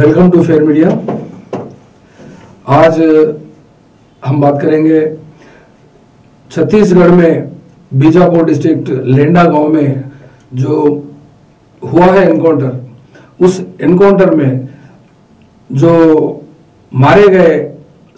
Welcome to fair media. आज हम बात करेंगे छत्तीसगढ़ में बीजापुर डिस्ट्रिक्ट लेंडा गांव में जो हुआ है एनकाउंटर, उस एनकाउंटर में जो मारे गए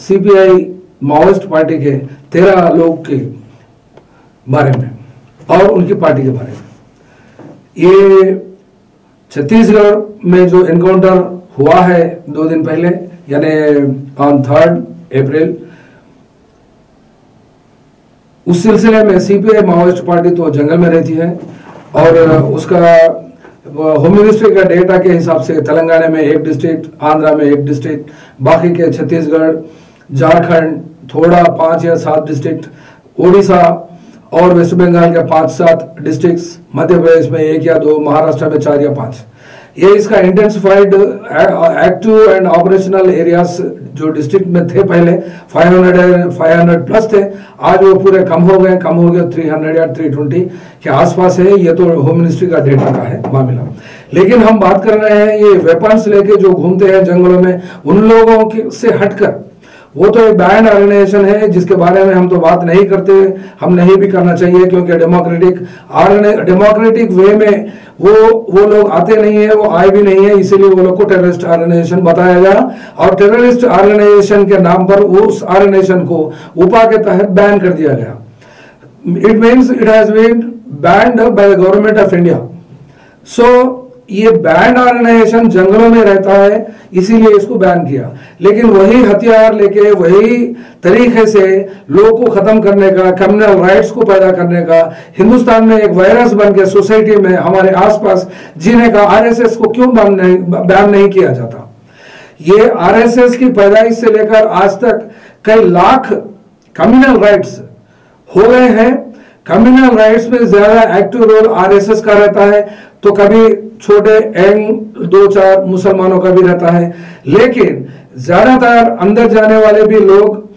सीपीआई माओइस्ट पार्टी के 13 लोग के बारे में और उनकी पार्टी के बारे में। ये छत्तीसगढ़ में जो एनकाउंटर हुआ है 2 दिन पहले, यानी ऑन 3 अप्रैल, उस सिलसिले में सीपीआई माओइस्ट पार्टी तो जंगल में रहती है और उसका होम मिनिस्ट्री का डेटा के हिसाब से तेलंगाना में 1 डिस्ट्रिक्ट, आंध्रा में 1 डिस्ट्रिक्ट, बाकी के छत्तीसगढ़, झारखंड थोड़ा 5 या 7 डिस्ट्रिक्ट, उड़ीसा और वेस्ट बंगाल के 5-7 डिस्ट्रिक्ट्स, मध्य प्रदेश में 1 या 2, महाराष्ट्र में 4 या 5। ये इसका intensified active and operational areas जो डिस्ट्रिक्ट में थे पहले 500 प्लस थे, आज वो पूरे कम हो गए 300 या 320 के आसपास है। ये तो होम मिनिस्ट्री का डेटा का है मामला। लेकिन हम बात कर रहे हैं ये वेपन्स लेके जो घूमते हैं जंगलों में, उन लोगों के से हटकर, वो तो एक बैंड ऑर्गेनाइजेशन है जिसके बारे में हम तो बात नहीं करते, हम नहीं भी करना चाहिए, क्योंकि डेमोक्रेटिक वे में वो लोग आते नहीं है, वो आए भी नहीं है, इसीलिए वो लोग को टेररिस्ट ऑर्गेनाइजेशन बताया गया और टेररिस्ट ऑर्गेनाइजेशन के नाम पर उस ऑर्गेनाइजेशन को उपा के तहत बैन कर दिया गया। It means it has been banned by the government of India. So ये बैंड ऑर्गेनाइजेशन जंगलों में रहता है, इसीलिए इसको बैन किया। लेकिन वही हथियार लेके वही तरीके से लोगों को खत्म करने का, कम्युनल राइट्स को पैदा करने का, हिंदुस्तान में एक वायरस बन के सोसाइटी में हमारे आसपास जीने का आरएसएस को क्यों बैन नहीं किया जाता? ये आरएसएस की पैदाइश से लेकर आज तक कई लाख कम्युनल राइट्स हो गए हैं। कम्युनल राइट्स में ज्यादा एक्टिव रोल आरएसएस का रहता है, तो कभी छोटे एंग 2-4 मुसलमानों का भी रहता है, लेकिन ज्यादातर अंदर जाने वाले भी लोग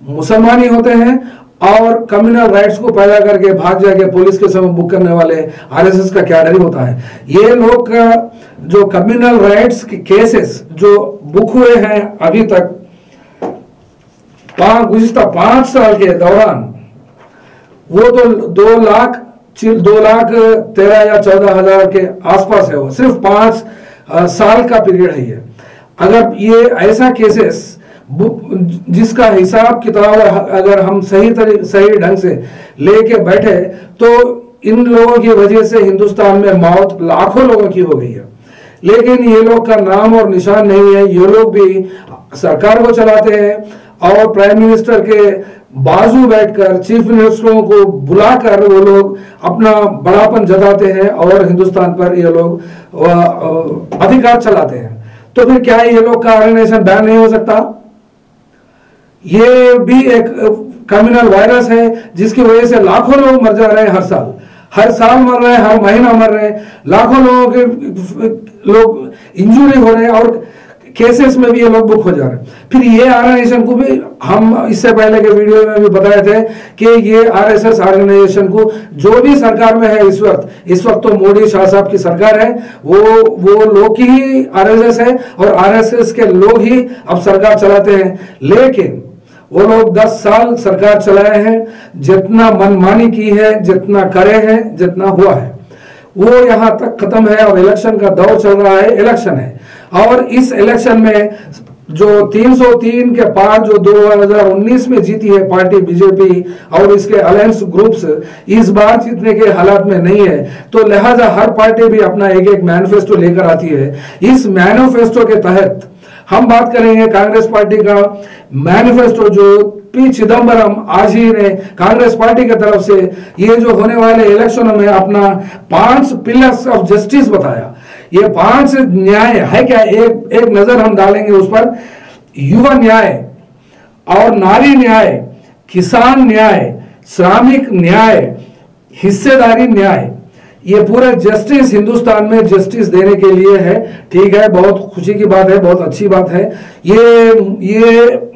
मुसलमान ही होते हैं और कम्युनल राइट्स को पैदा करके भाग जाके पुलिस के समय बुक करने वाले आरएसएस का क्या डर होता है। ये लोग का जो कम्युनल राइट्स के केसेस जो बुक हुए हैं अभी तक गुज़िश्ता 5 साल के दौरान, वो तो 2,13,000 या 14,000 के आसपास है। वो सिर्फ 5 साल का पीरियड है ये। अगर ये ऐसा केसेस जिसका हिसाब किताब अगर हम सही ढंग से लेके बैठे, तो इन लोगों की वजह से हिंदुस्तान में मौत लाखों लोगों की हो गई है। लेकिन ये लोग का नाम और निशान नहीं है। ये लोग भी सरकार को चलाते हैं और प्राइम मिनिस्टर के बाजू बैठकर चीफ मिनिस्टरों को बुलाकर वो लोग अपना बड़ापन जताते हैं और हिंदुस्तान पर ये लोग अधिकार चलाते हैं। तो फिर क्या ये लोग का ऑर्गेनाइजेशन बैन नहीं हो सकता? ये भी एक कम्युनल वायरस है जिसकी वजह से लाखों लोग मर जा रहे हैं हर साल मर रहे हैं, हर महीना मर रहे हैं, लाखों लोगों के लोग इंजरी हो रहे हैं और केसेस में भी ये लोग बुक हो जा रहे हैं। फिर ये ऑर्गेनाइजेशन को भी हम इससे पहले के वीडियो में भी बताए थे कि ये आरएसएस ऑर्गेनाइजेशन को जो भी सरकार में है इस वक्त तो मोदी शाह साहब की सरकार है, वो लोग ही आरएसएस है और आरएसएस के लोग ही अब सरकार चलाते हैं। लेकिन वो लोग 10 साल सरकार चलाए हैं, जितना मनमानी की है, जितना करे हैं, जितना हुआ है, वो यहां तक खत्म है। अब इलेक्शन का दौर चल रहा है, इलेक्शन है और इस इलेक्शन में जो 303 के पार जो 2019 में जीती है पार्टी बीजेपी और इसके अलायंस ग्रुप्स, इस बार जीतने के हालात में नहीं है। तो लिहाजा हर पार्टी भी अपना एक मैनिफेस्टो लेकर आती है। इस मैनिफेस्टो के तहत हम बात करेंगे कांग्रेस पार्टी का मैनिफेस्टो, जो पी चिदम्बरम आज ही ने कांग्रेस पार्टी की तरफ से ये जो होने वाले इलेक्शनों में अपना 5 पिलर्स ऑफ जस्टिस बताया। ये 5 न्याय है क्या? एक नजर हम डालेंगे उस पर। युवा न्याय और नारी न्याय, किसान न्याय, श्रमिक न्याय, हिस्सेदारी न्याय, ये पूरा जस्टिस हिंदुस्तान में जस्टिस देने के लिए है। ठीक है, बहुत खुशी की बात है, बहुत अच्छी बात है। ये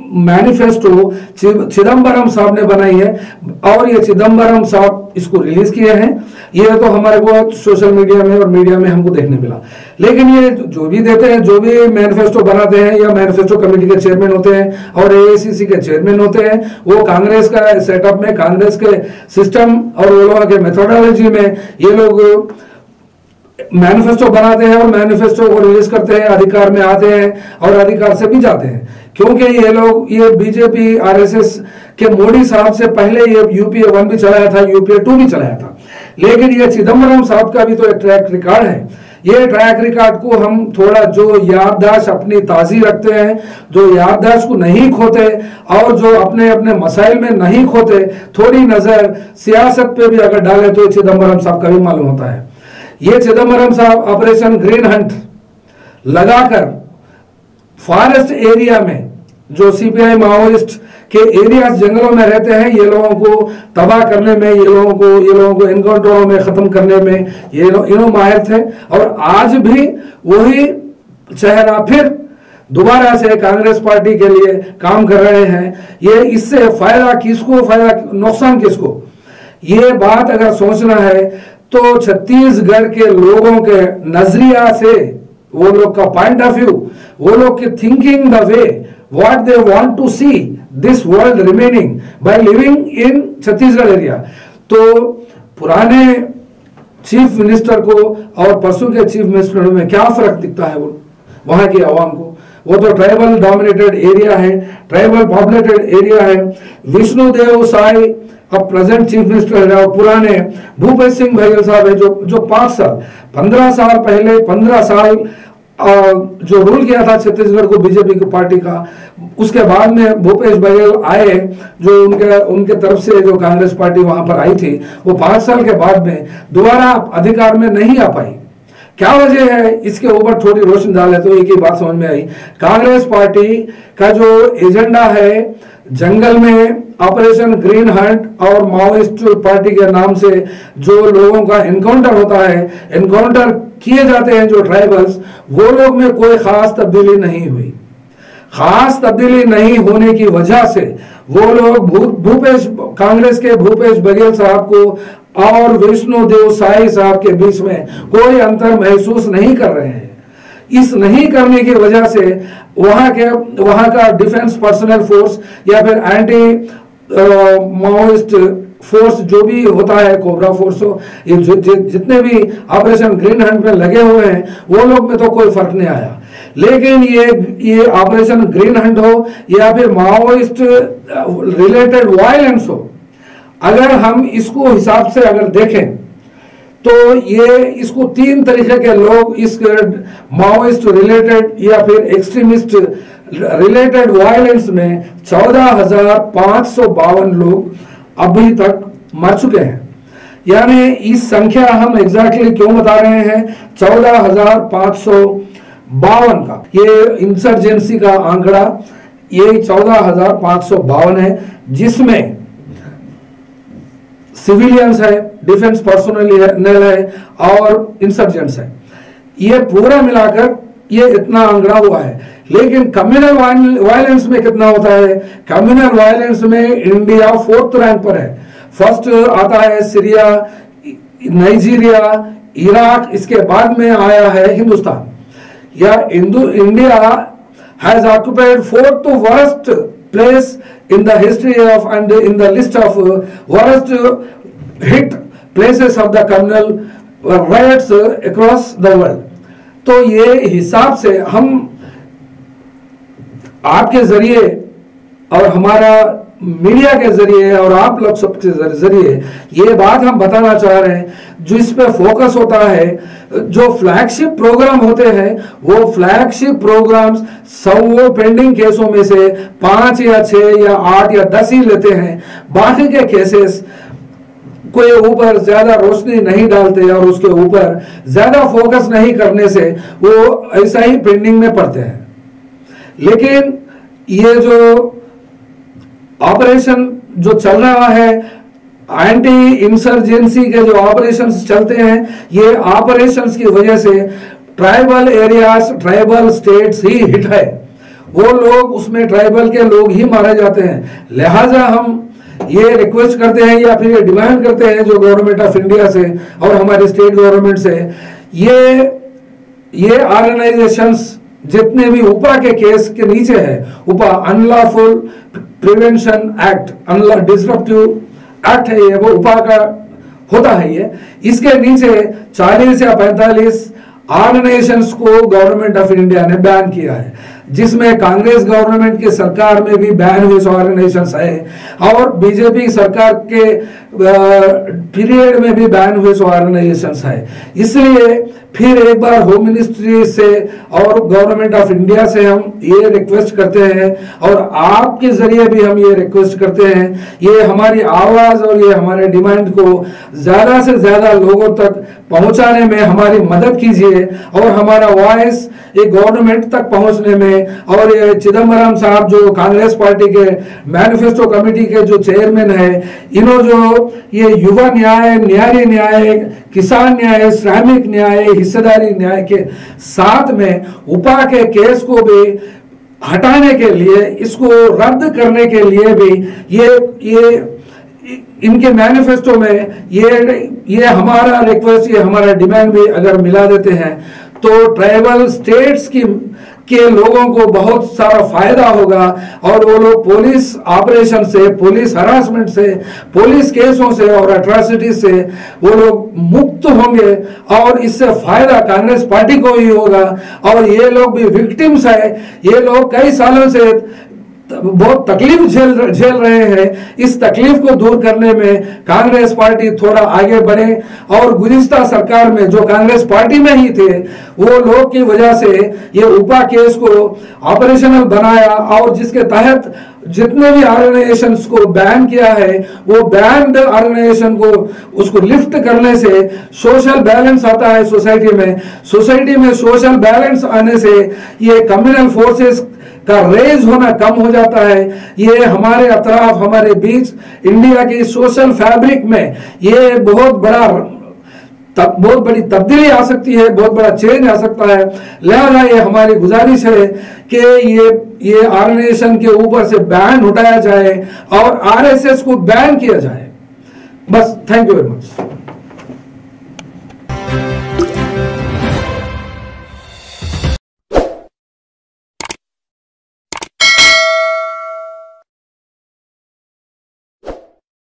मैनिफेस्टो चिदम्बरम साहब ने बनाई है और ये चिदम्बरम साहब इसको रिलीज किए हैं। ये तो हमारे को सोशल मीडिया में और मीडिया में हमको देखने मिला। लेकिन ये जो भी देते हैं, जो भी मैनिफेस्टो बनाते हैं या मैनिफेस्टो कमेटी के चेयरमैन होते हैं और एआईसीसी के चेयरमैन होते हैं, वो कांग्रेस का सेटअप में, कांग्रेस के सिस्टम और वो लोगों के मेथोडोलॉजी में ये लोग मैनिफेस्टो बनाते हैं और मैनिफेस्टो को रिलीज करते हैं, अधिकार में आते हैं और अधिकार से भी जाते हैं। क्योंकि ये लोग, ये बीजेपी आरएसएस के मोदी साहब से पहले ये यूपीए 1 भी चलाया था, यूपीए 2 भी चलाया था। लेकिन ये चिदम्बरम साहब का भी तो एक ट्रैक रिकॉर्ड है। ये ट्रैक रिकॉर्ड को हम थोड़ा जो याददाश्त अपनी ताज़ी रखते हैं, जो याददाश्त को नहीं खोते और जो अपने अपने मसाइल में नहीं खोते, थोड़ी नजर सियासत पे भी अगर डाले तो चिदम्बरम साहब का भी मालूम होता है। ये चिदम्बरम साहब ऑपरेशन ग्रीन हंट लगाकर फॉरेस्ट एरिया में, जो सीपीआई माओइस्ट के एरिया जंगलों में रहते हैं, ये लोगों को तबाह करने में, ये लोगों को एनकाउंटरों में खत्म करने में ये माहिर थे। और आज भी वही चेहरा फिर दोबारा से कांग्रेस पार्टी के लिए काम कर रहे हैं। ये इससे फायदा किसको, नुकसान किसको? ये बात अगर सोचना है तो छत्तीसगढ़ के लोगों के नजरिया से, वो लोग का पॉइंट ऑफ व्यू, वो लोग की thinking the way what they want to see this world remaining by living in Chhattisgarh area. तो पुराने चीफ मिनिस्टर को और परसों के चीफ मिनिस्टर में क्या फर्क दिखता है वहां की आवाम को? वो तो ट्राइबल डोमिनेटेड एरिया है, ट्राइबल पॉपुलेटेड एरिया है। विष्णुदेव साई अब प्रेजेंट चीफ मिनिस्टर है और पुराने भूपेश सिंह बघेल साहब है जो 15 साल पहले 15 साल जो रूल किया था छत्तीसगढ़ को बीजेपी की पार्टी का। उसके बाद में भूपेश बघेल आए, जो उनके तरफ से जो कांग्रेस पार्टी वहां पर आई थी, वो 5 साल के बाद में दोबारा अधिकार में नहीं आ पाई। क्या वजह है? इसके ऊपर थोड़ी रोशनी डाले तो एक ही बात समझ में आई। कांग्रेस पार्टी का जो एजेंडा है, जंगल में ऑपरेशन ग्रीन हंट और माओइस्ट पार्टी के नाम से जो लोगों का एनकाउंटर होता है, एनकाउंटर किए जाते हैं जो ट्राइबल्स, वो लोग में कोई खास तब्दीली नहीं हुई। खास तब्दीली नहीं होने की वजह से वो लोग कांग्रेस के भूपेश बघेल साहब को और विष्णुदेव साई साहब के बीच में कोई अंतर महसूस नहीं कर रहे हैं। इस नहीं करने की वजह से वहां का डिफेंस पर्सनल फोर्स या फिर एंटी माओइस्ट फोर्स जो भी होता है, कोबरा फोर्स हो, ये जितने भी ऑपरेशन ग्रीन हंट में लगे हुए हैं, वो लोग में तो कोई फर्क नहीं आया। लेकिन ये ऑपरेशन ग्रीन हंट हो या फिर माओइस्ट रिलेटेड वायलेंस हो, अगर हम इसको हिसाब से अगर देखें तो इसको 3 तरीके के लोग इस माओइस्ट रिलेटेड या फिर एक्सट्रीमिस्ट रिलेटेड वायलेंस में 14,552 लोग अभी तक मर चुके हैं। यानी इस संख्या हम एग्जैक्टली क्यों बता रहे हैं 14,552 का, ये इंसर्जेंसी का आंकड़ा, ये 14,552 है, जिसमें सिविलियंस है, डिफेंस पर्सनल है और इंसर्जेंट्स है। ये पूरा मिलाकर ये इतना आंकड़ा हुआ है। लेकिन कम्युनल वायलेंस में कितना होता है? कम्युनल वायलेंस में इंडिया 4th रैंक पर है। फर्स्ट आता है सीरिया, नाइजीरिया, इराक, इसके बाद में आया है हिंदुस्तान। या India has occupied 4th worst place in the history of and in the list of worst hit places of the communal riots across the world। तो ये हिसाब से हम आपके जरिए और हमारा मीडिया के जरिए और आप लोग सबके जरिए ये बात हम बताना चाह रहे हैं, जो इस पे फोकस होता है, जो फ्लैगशिप प्रोग्राम होते हैं, वो फ्लैगशिप प्रोग्राम्स 100 पेंडिंग केसों में से 5 या 6 या 8 या 10 ही लेते हैं। बाकी के केसेस कोई ऊपर ज्यादा रोशनी नहीं डालते और उसके ऊपर ज्यादा फोकस नहीं करने से वो ऐसा ही पेंडिंग में पड़ते हैं। लेकिन ये जो ऑपरेशन जो चल रहा है, एंटी इंसर्जेंसी के जो ऑपरेशंस चलते हैं, ये ऑपरेशंस की वजह से ट्राइबल एरियाज, ट्राइबल स्टेट्स ही हिट है। वो लोग उसमें ट्राइबल के लोग ही मारे जाते हैं। लिहाजा हम ये रिक्वेस्ट करते हैं या फिर ये डिमांड करते हैं जो गवर्नमेंट ऑफ इंडिया से और हमारे स्टेट गवर्नमेंट से, ये ऑर्गेनाइजेशंस जितने भी उपा के केस के नीचे है, उपा unlawful prevention act, disruptive act है ये, वो उपा का होता है ये, इसके नीचे 40 या 45 ऑर्गेनाइजेशंस को गवर्नमेंट ऑफ इंडिया ने बैन किया है, जिसमें कांग्रेस गवर्नमेंट की सरकार में भी बैन हुए ऑर्गेनाइजेशंस है और बीजेपी सरकार के पीरियड में भी बैन हुए ऑर्गेनाइजेशंस है। इसलिए फिर एक बार होम मिनिस्ट्री से और गवर्नमेंट ऑफ इंडिया से हम ये रिक्वेस्ट करते हैं और आपके जरिए भी हम ये रिक्वेस्ट करते हैं, ये हमारी आवाज और ये हमारे डिमांड को ज्यादा से ज्यादा लोगों तक पहुंचाने में हमारी मदद कीजिए और हमारा वॉइस ये गवर्नमेंट तक पहुंचने में। और ये चिदम्बरम साहब जो कांग्रेस पार्टी के मैनिफेस्टो कमेटी के जो चेयरमैन है, इन्होंने जो ये युवा न्याय, न्यारी न्याय, किसान न्याय, श्रमिक न्याय, हिस्सेदारी न्याय के साथ में उपा के केस को भी हटाने के लिए, इसको रद्द करने के लिए भी ये इनके मैनिफेस्टो में ये हमारा रिक्वेस्ट, ये हमारा डिमांड भी अगर मिला देते हैं तो ट्राइबल स्टेट्स के लोगों को बहुत सारा फायदा होगा और वो लोग पुलिस ऑपरेशन से, पुलिस हरासमेंट से, पुलिस केसों से और अट्रॉसिटी से वो लोग मुक्त होंगे और इससे फायदा कांग्रेस पार्टी को ही होगा। और ये लोग भी विक्टिम्स है, ये लोग कई सालों से बहुत तकलीफ झेल रहे हैं। इस तकलीफ को दूर करने में कांग्रेस पार्टी थोड़ा आगे बढ़े और गुज़िश्ता सरकार में जो कांग्रेस पार्टी में ही थे वो लोग की वजह से ये उपा केस को ऑपरेशनल बनाया और जिसके तहत जितने भी ऑर्गेनाइजेशंस को बैन किया है वो बैंड ऑर्गेनाइजेशन को उसको लिफ्ट करने से सोशल बैलेंस आता है सोसाइटी में सोशल बैलेंस आने से ये कम्युनल फोर्सेस का रेज होना कम हो जाता है। ये हमारे अतराफ, हमारे बीच इंडिया की सोशल फैब्रिक में ये बहुत बड़ी तब्दीली आ सकती है, बहुत बड़ा चेंज आ सकता है। लिहाजा ये हमारी गुजारिश है कि ये ऑर्गेनाइजेशन के ऊपर से बैन उठाया जाए और आरएसएस को बैन किया जाए। बस, थैंक यू वेरी मच।